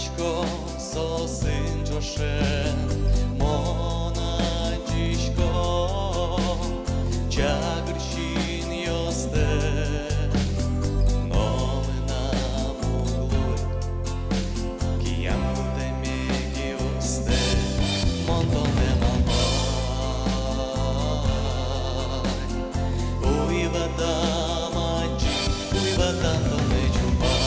Monadișco so sânjoșen, Monadișco cea grșin ioste, Nomena muglui, Chiam de megi oste, Montone malvai, Uiva da magi, uiva tanto ne ciupai.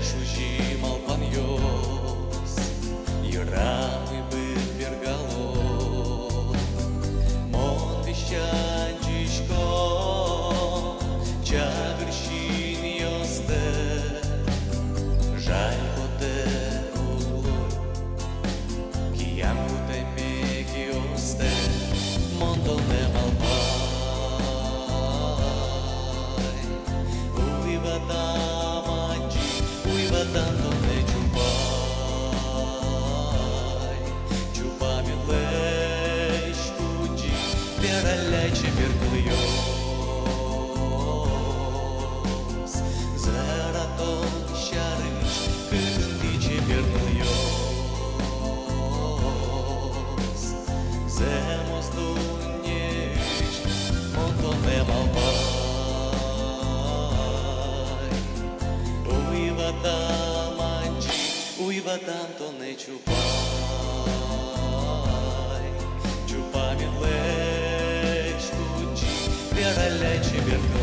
Шужимал паньос, и рамы бы пергало, Мон вещанчишко, чагрщин йосте, Жаль поте углой, Киям куте меги осте, Монтоне малвай, Уивата tanto ne ciupai, ciupami leș fugi, Piera lece perclios, Zeraton șarâș, Cântice perclios, Zemos duniești, Montone malvai, Uivata Uiva tanto ne ciupai, ciupami leș fugi, Piera lece perclios.